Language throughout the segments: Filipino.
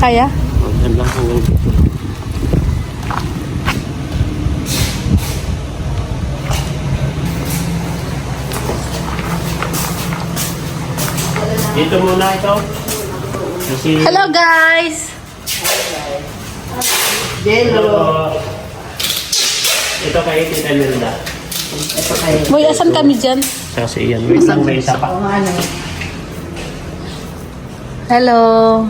kaya? Yan lang hanggang dito. Dito muna ito. Kasi... Hello guys! Hello. Ito kay Tita Melda. Boy, asan kami dyan? Kasi yan. Wait lang, may isa pa. Hello!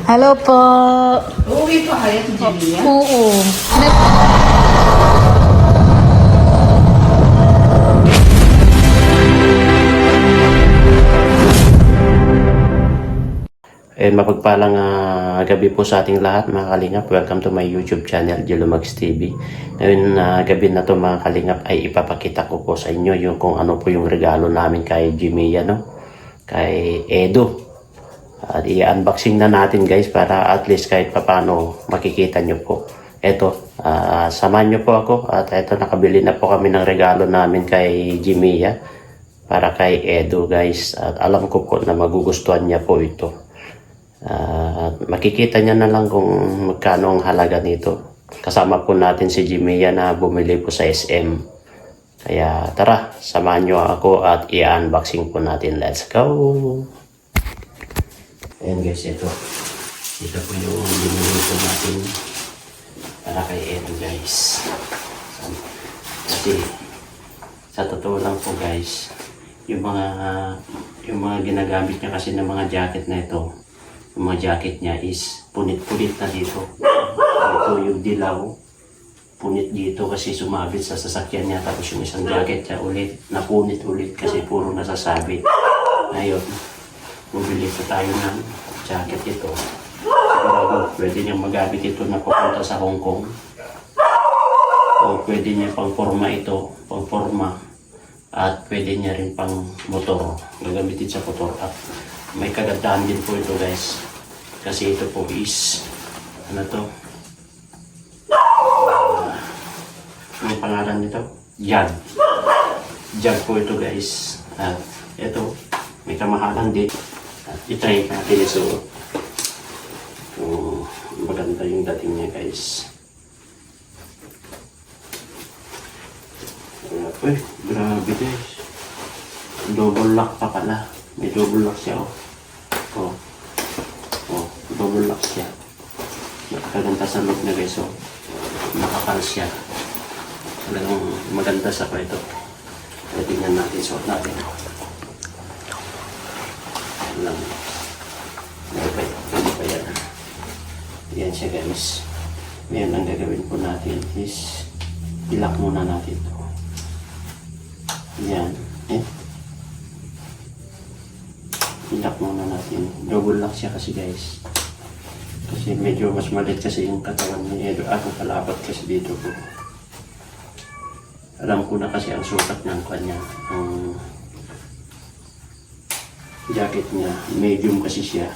Hello po! Uuwi pa kayo sa Jimmy? Oo. Mapagpalang gabi po sa ating lahat mga kalingap. Welcome to my YouTube channel, Jelomax TV. Ngayon gabi na to mga kalingap ay ipapakita ko po sa inyo yung kung ano po yung regalo namin kay Jimmy, kay Edo. At i-unboxing na natin guys para at least kahit papano makikita nyo po. Eto, samahan nyo po ako at eto nakabili na po kami ng regalo namin kay Jimmy para kay Edo guys. At alam ko po na magugustuhan niya po ito. Makikita niya na lang kung magkano ang halaga nito. Kasama po natin si Jimmy na bumili po sa SM. Kaya tara, samahan nyo ako at i-unboxing po natin. Let's go! Ayan guys, ito po yung binili po natin para kay Edo guys. Kasi sa totoo lang po guys, yung mga ginagamit niya kasi ng mga jacket na ito, yung mga jacket niya is punit-punit na dito. Ito yung dilaw, punit dito kasi sumabit sa sasakyan niya. Tapos yung isang jacket niya ulit, napunit ulit kasi puro nasasabit. Ngayon, bumili pa tayo ng jacket ito. Sigurado, pwede niyang magamit ito na papunta sa Hong Kong. O pwede niya pang forma ito, pang forma. At pwede niya rin pang motor, gagamitin sa motor. At may kagandahan din po ito guys. Kasi ito po is, ano to? Ano pangalan nito? Jag. Jag po ito guys. At ito, may kamahalan din. At itry natin ito. Maganda yung dating niya guys. Uy, grabe guys. Double lock pa pala. May double lock siya double lock siya. Nakakaganda sa loob na guys. Nakakal siya. Talagang maganda sa pa ito. Kaya tingnan natin, suot natin. Lang. Ano pa yan? Yan siya guys. Ngayon ang gagawin po natin is ilak muna natin ito. Yan. Ilak muna natin. Double lock siya kasi guys. Kasi medyo mas maliit kasi yung katawan ni Edo. At nakalapat kasi dito po. Alam ko na kasi ang sukat ng kanya. Ang jacket niya. Medium kasi siya.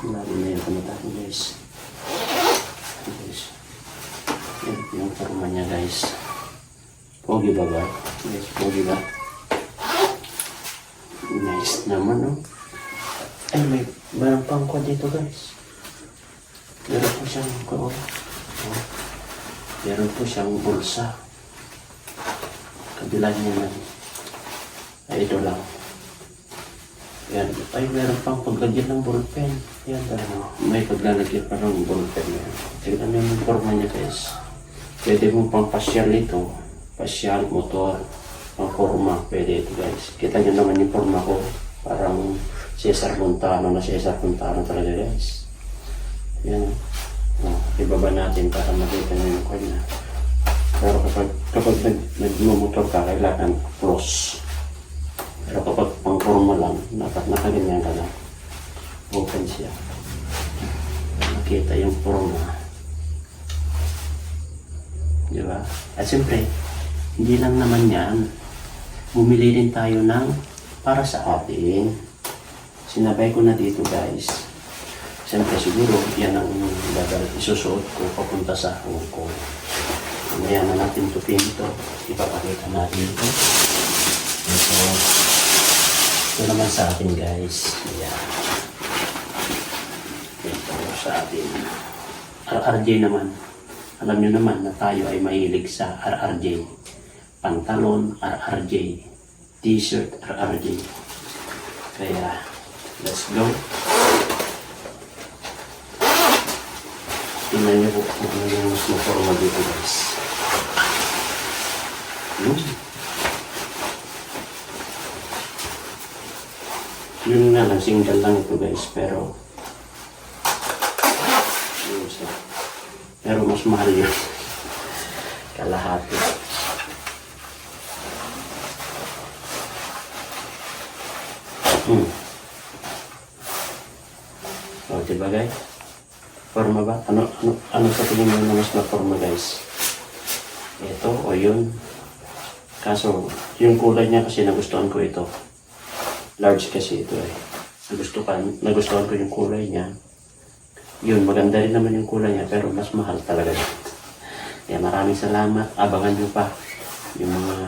Lalo na yung kamatakin guys. Yan yung forma niya guys. Pogi ba ba? Yes, pogi ba? Nice naman Ay, mayroon pang kwa dito guys. Meron po siyang meron po siyang bulsa. Kabila niya na. Ay, ito lang. Yan. Ay, meron pang paglagyan ng ballpen. Yan talaga. May paglalagyan pa ng ballpen yan. Tignan mo yung forma niya guys. Pwede mo pang pasyal ito. Pasyal, motor, pang forma. Pwede ito guys. Kita nyo naman yung forma ko. Parang Cesar Montano na Cesar Montano talaga guys. Yan. Ibaba natin para makita nyo yung kanya. Pero kapag nagmumotor ka, kailangan close. Pero kapag pang forma lang, nakaganyan ka lang. Open siya. Nakita yung forma. Diba? At siyempre, hindi lang naman yan. Bumili din tayo ng para sa atin. Sinabay ko na dito guys. Siyempre siguro yan ang isusuot ko papunta sa Hong Kong. Mamaya na natin tupin ito. Ipapakita natin ito. Ito naman sa atin guys. Ayan. Ito sa atin. RRJ naman. Alam nyo naman na tayo ay mahilig sa RRJ. Pantalon, RRJ. T-shirt, RRJ. Kaya, let's go. Tingnan nyo kung ano yung mas maporma dito guys. Yun nga lang, single lang ito guys, pero mas mahal yun. Kalahati. O, diba guys? Forma ba? Ano sa tingin mo na mas na forma guys? Ito o yun? Kaso, yung kulay niya kasi nagustuhan ko ito. Large kasi ito eh. Nagustuhan ko yung kulay niya. Yun, maganda rin naman yung kulay niya pero mas mahal talaga ito. Kaya maraming salamat. Abangan nyo pa yung mga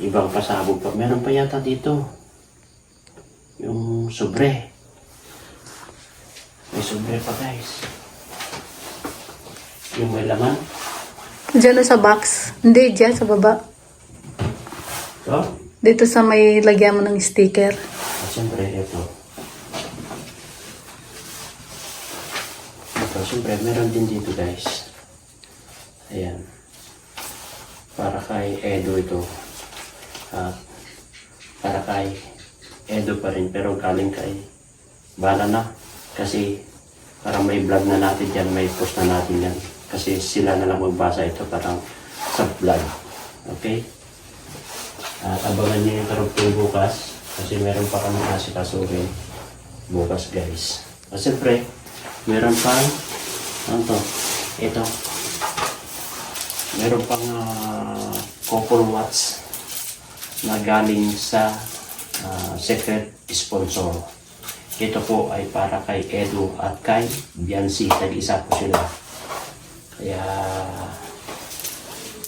ibang pasabog pa. Meron pa yata dito. Yung sobre. May sobre pa guys. Yung may laman. Diyan na sa box. Hindi, diyan sa baba. So, Dito sa may lagyan mo ng sticker. at siyempre ito. Ito, siyempre meron din dito guys. Ayan. Para kay Edo ito. At para kay Edo pa rin pero galing kay Bala na. Kasi parang may vlog na natin dyan, may post na natin yan. Kasi sila na lang magbasa ito parang sa vlog. Okay? At abangan nyo yung karugtong bukas. Kasi meron pa kami asikasuhin bukas guys. At siyempre, meron pang ano to? Ito. Meron pang couple watch na galing sa secret sponsor. Ito po ay para kay Edu at kay Biancy. Tag-isa po sila. Kaya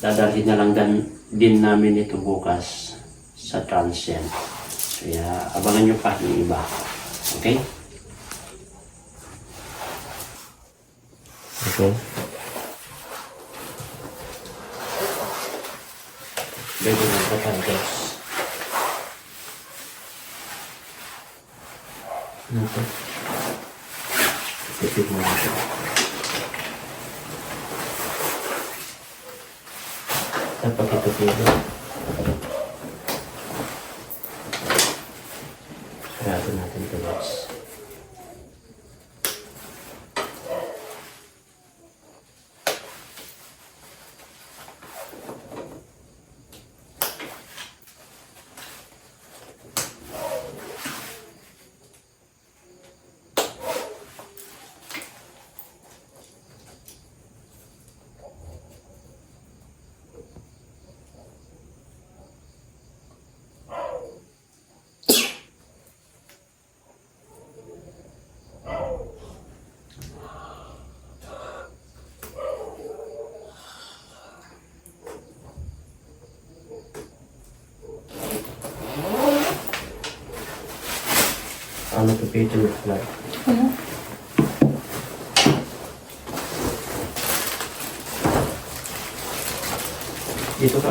dadalhin na lang din namin ito bukas sa Transient. Kaya abangan nyo pa yung iba. Okay? Okay. Bago na ito guys. Ano ito? Tipid mo ito. Dapat ito pili. Sarado natin ito guys. Ano to pito yung flag? Ano? Dito ka.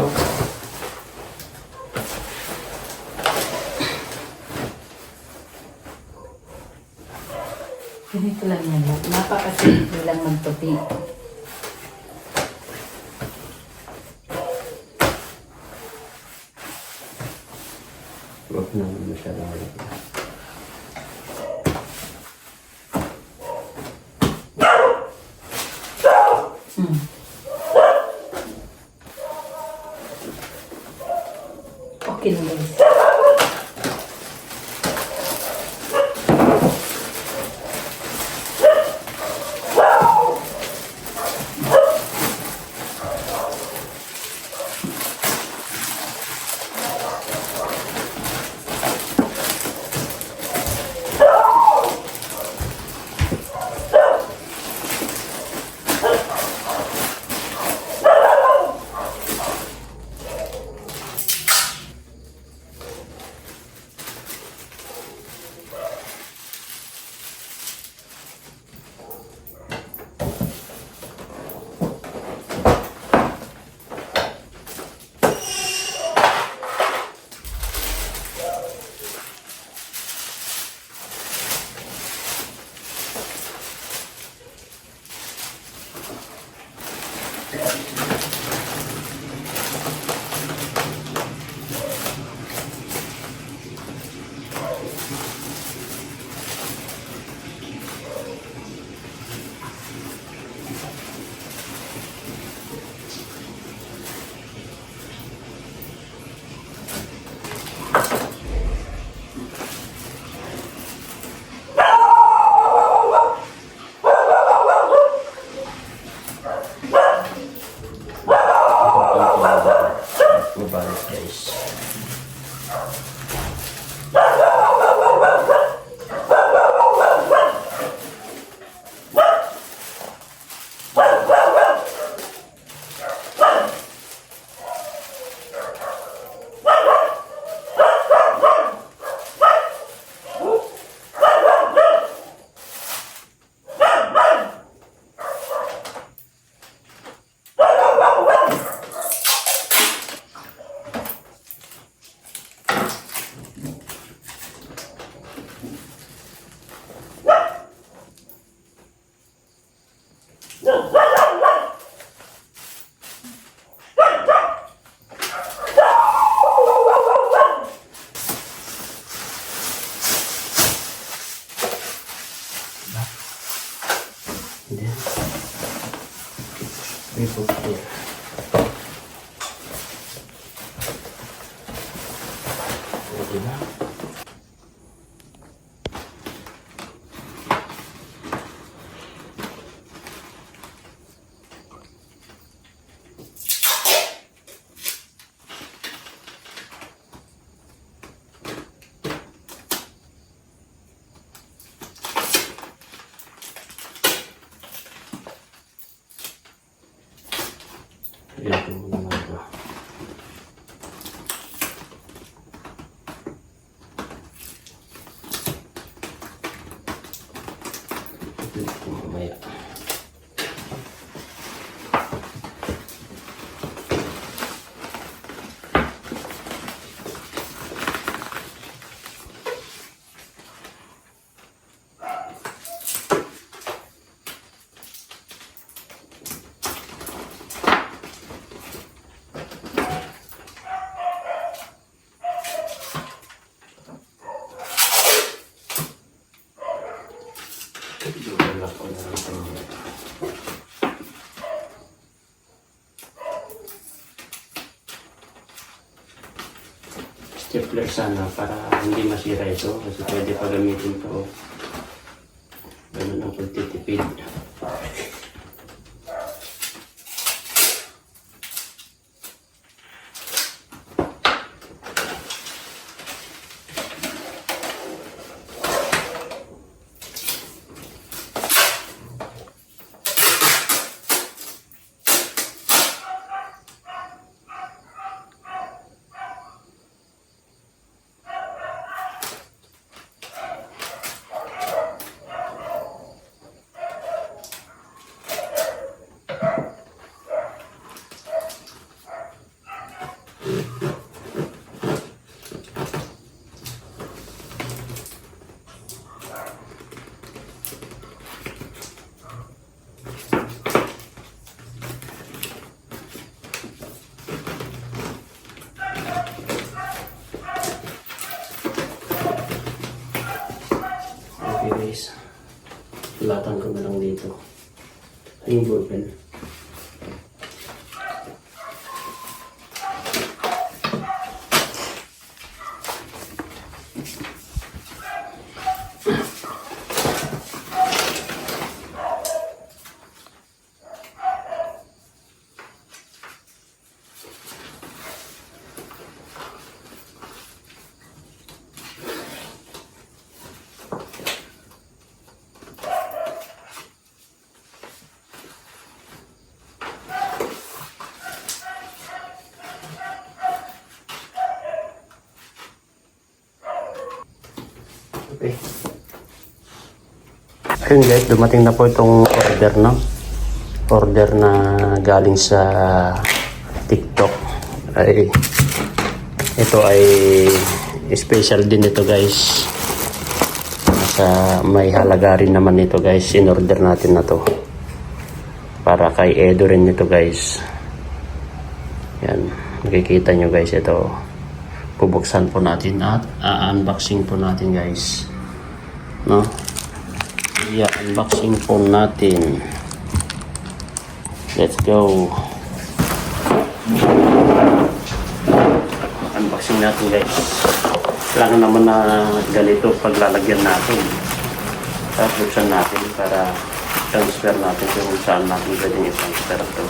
Ganito lang yan. Napakasimple lang magtupi. Huwag na masyadong malaki. Okay na guys. Hindi. May pupil. Diba? Ito mo naman ito. Ito mamaya. Stapler sana para hindi masira ito kasi pwede pa gamitin ito. Ganun ang pagtitipid. Okay guys, sulatan ko na lang dito. Yung ballpen. Okay. Ayun guys, dumating na po itong order, no? Order na galing sa TikTok. Ito ay special din ito guys. May halaga rin naman ito guys. In-order natin na to. Para kay Edo rin ito guys. Yan. Makikita nyo guys ito. Bubuksan po natin at unboxing po natin guys, no? Unboxing po natin. Let's go. Unboxing natin guys. Kailangan naman na ganito paglalagyan natin. Tapos buksan natin para transfer natin kung saan natin pwedeng i-transfer ito.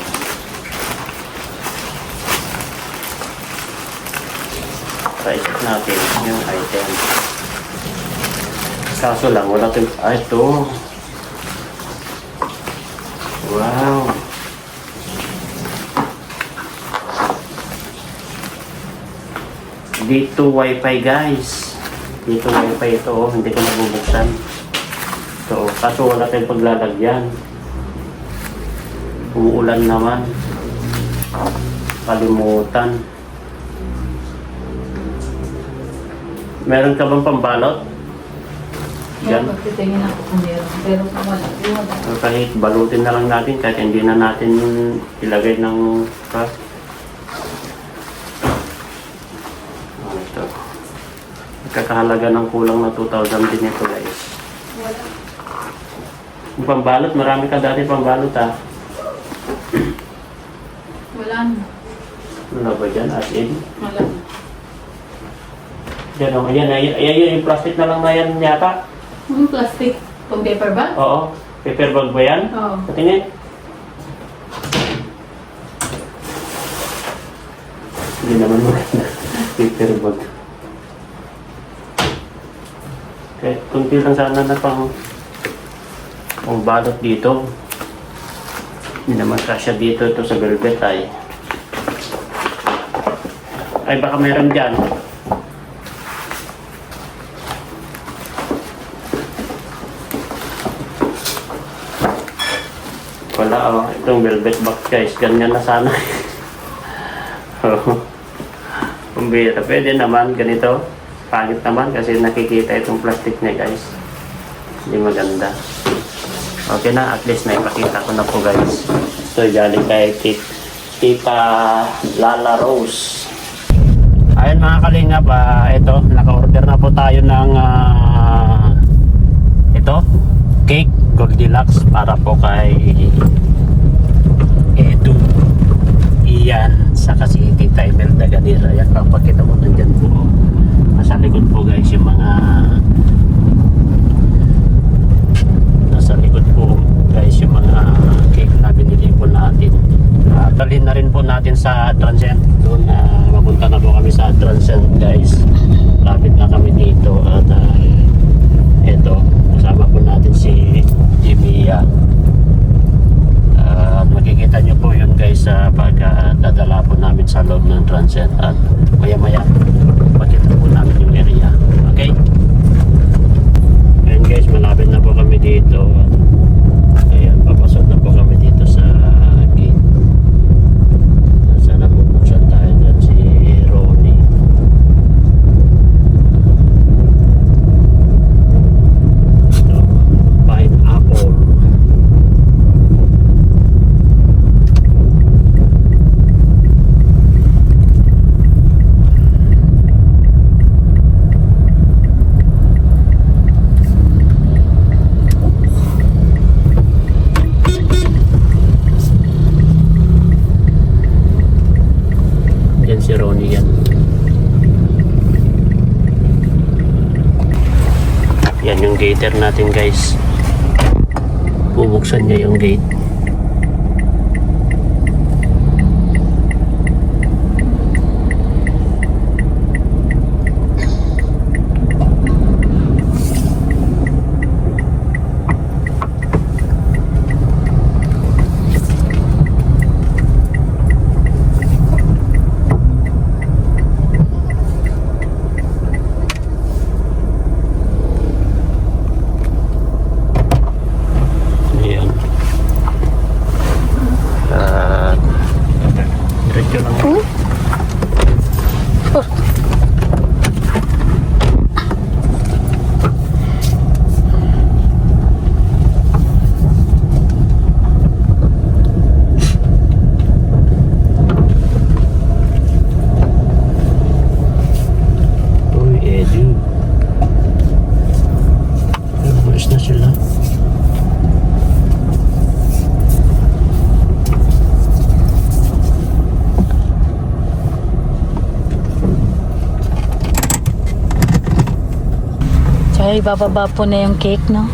Isip natin yung item. Kaso lang, wala ito. Ito. Wow. Dito wifi guys. Dito wifi ito. Hindi ko nabubuksan. Ito. Kaso wala tayong paglalagyan. Umuulan naman. Kalimutan. Meron ka bang pambalot? Yan. Pagtitingin ako kung meron. Pero kung wala, wala. Kahit balutin na lang natin, kahit hindi na natin ilagay ng ito. Kakahalaga ng kulang na 2,000 din ito guys. Wala. Yung pambalot, marami ka dati pambalot ha. Wala na. Wala ba dyan? As in? Wala na. Yan o, ayan yung plastic na lang na yan yata. Yung plastic. Pang paper bag? Oo. Paper bag ba yan? Oo. Patingin. Hindi naman maganda. Paper bag. Kahit kunti lang sana na pang balot dito. Hindi naman kasya dito ito sa velvet ay. Ay baka meron dyan. Wala oh. Itong velvet box guys. Ganyan na sana. Kumbira. Pwede naman ganito. Pangit naman kasi nakikita itong plastic niya guys. Hindi maganda. Okay na, at least naipakita ko na po guys. So galing kay Tita Lala Rose. Ayun mga kalingap, ito, naka-order na po tayo ng ito, cake Goldilocks para po kay Edu, Ian, saka si Tita Imelda Ganira. Yan, papakita mo nandyan po. Nasa likod po guys yung mga nasa likod po guys yung mga cake na binili po natin. Dalhin na rin po natin sa Transcend. Doon mapunta na po kami sa Transcend guys. Lapit na kami dito at eto kasama po natin si Jimia. At makikita nyo po yun guys pag dadala po namin sa loob ng Transcend at maya maya pakita po namin yung area. Okay? Ayan guys, malapit na po kami dito. Ayan, papasok na po kami dito sa gate. Sana bubuksan tayo dyan si Ronnie. Ito, pineapple. Si Ronnie yan. Yan yung gater natin guys. Bubuksan niya yung gate. Ay, bababa po na yung cake, no?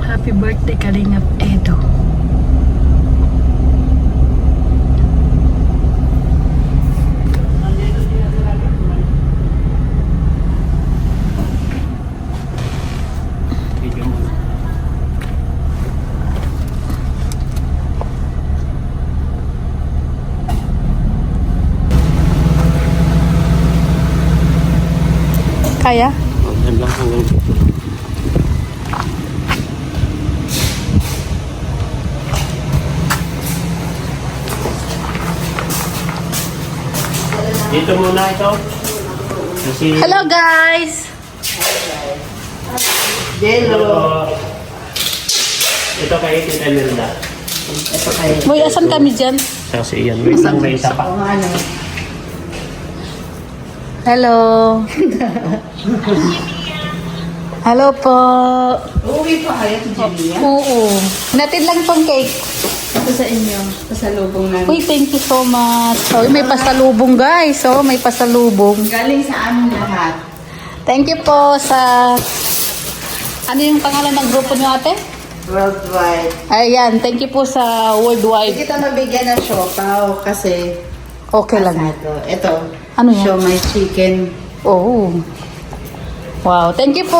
Happy birthday, Kalingap Edo. Yan Kaya? lang hanggang dito. Dito muna ito. Kasi... Hello guys! Hello. Ito kay Tita Imelda. Boy, asan kami dyan? Kasi yan. Wait lang, may isa pa. Hello! Hello po! Uuwi pa kayo sa Julia? Oo. Natin lang pong cake. Ito sa inyo, pasalubong namin. Uy, thank you so much. Oh, may pasalubong guys. Oh, may pasalubong. Galing sa amin lahat. Thank you po sa... Ano yung pangalan ng grupo niyo ate? Worldwide. Ayan, thank you po sa Hindi worldwide. kita mabigyan ng siopaw kasi Okay lang. Ito. Ano yan? Siomay chicken. Oh. Wow, thank you po.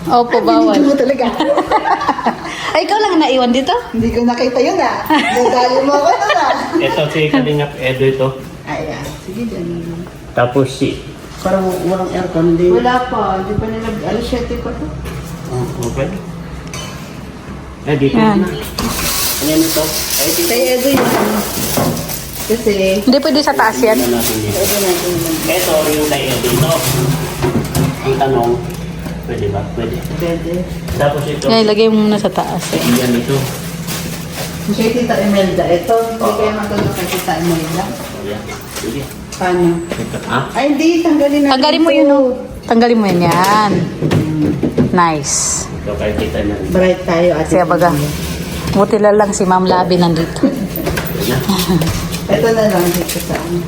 Opo, bawal. Hindi mo talaga. Ay, ikaw lang naiwan dito? Hindi ko nakita yun ah. Dadayo mo ako na na. Ito si Kalingap Edo ito. Ayan. Sige dyan. Tapos si... Parang walang aircon din. Wala pa. Hindi pa nila. Alas 7 pa to. Oh, okay. Dito Yan. na. Ano yan ito? Ay, dito. Kaya Edo yun. Kasi, Hindi pwede sa taas yan. Ano natin dito? Edo natin yun. Ito yung kay Edo ito. Ang tanong, pwede ba? Pwede. Pwede. Tapos ito. Yan, ilagay mo muna sa taas. Yan ito. Kay Tita Imelda. Ito, hindi kayo matulog kay Tita Imelda. Yan. Sige. Paano? Ito. Ah? Ay, hindi. Tanggalin natin Tanggalin mo ito. yun, oh. Tanggalin mo yan. Yan. Nice. Ito kay Tita Imelda. Bright tayo at Siya baga. Buti lang si Ma'am Labi nandito. Ito na lang dito sa amin.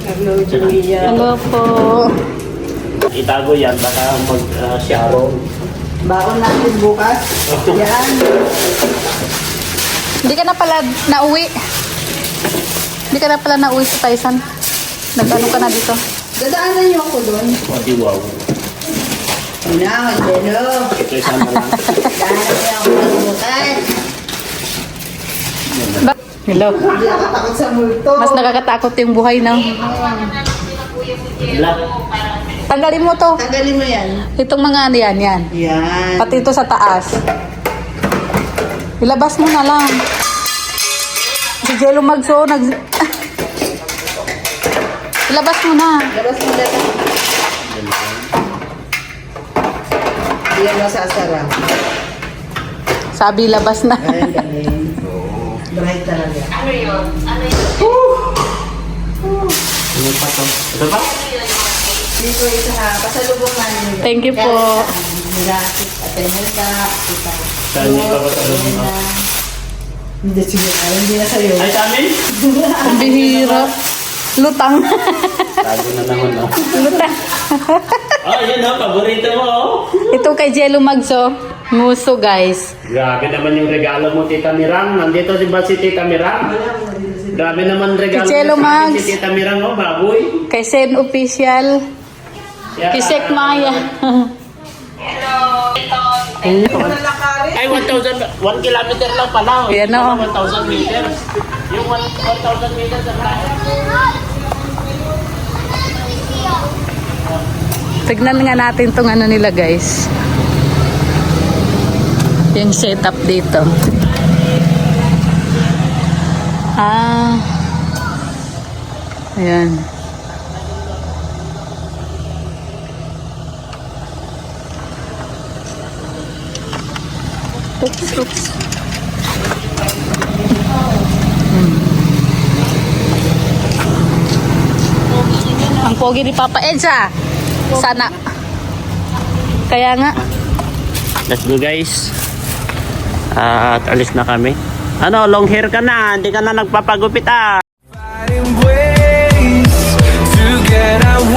Hello po. Itago yan, baka mag-sharon. Baon natin bukas. Yan. Hindi ka na pala nauwi. Hindi ka na pala nauwi sa Taisan. Nag-ano ka na dito? Dadaanan niyo ako doon. O, di wow. Ano, hello. Ito isama lang. Dadaanan niyo ako bukas. Hello. Hindi ako takot sa multo. Mas nakakatakot yung buhay na. Black. Tanggalin mo to. Tanggalin mo yan. Itong mga ano yan, yan. Yan. Pati ito sa taas. Ilabas mo na lang. Si Jello Magso, Ilabas mo na. Labas mo na lang. Hindi yan masasara. Sabi, labas na. Ay, galing. Bright talaga. Ano pa to? Ito pa? Dito isa ha. Pasalubong namin. Thank you po. Nila, Tita Imelda, Tita Saan niyo pa pasalubong mo? Hindi, sige. Ay, hindi na sa'yo. Ay, sa amin? Ang bihira. Lutang. Tago na naman, no? Lutang. Oh, yan o. Paborito mo, oh. Ito kay Jello Magso. Nguso, guys. Grabe naman yung regalo mo, Tita Mirang. Nandito si ba si Tita Mirang? Grabe naman regalo Si Jello mo sa akin Mags. si Tita Mirang, oh, baboy. Kay Sen Official. Siya, Kay Sek Maya. Ay, 1,000, 1 kilometer lang pala. Oh. Yan, oh. 1,000 meters. Yung 1,000 meters ang lahat. Tignan nga natin tong ano nila, guys. Yung setup dito. Ah. Ayan. Oops. Ang pogi ni Papa Edsa. Sana. Kaya nga. Let's go, guys. At alis na kami. Ano, long hair ka na. Hindi ka na nagpapagupit, ah. Fighting ways to get out.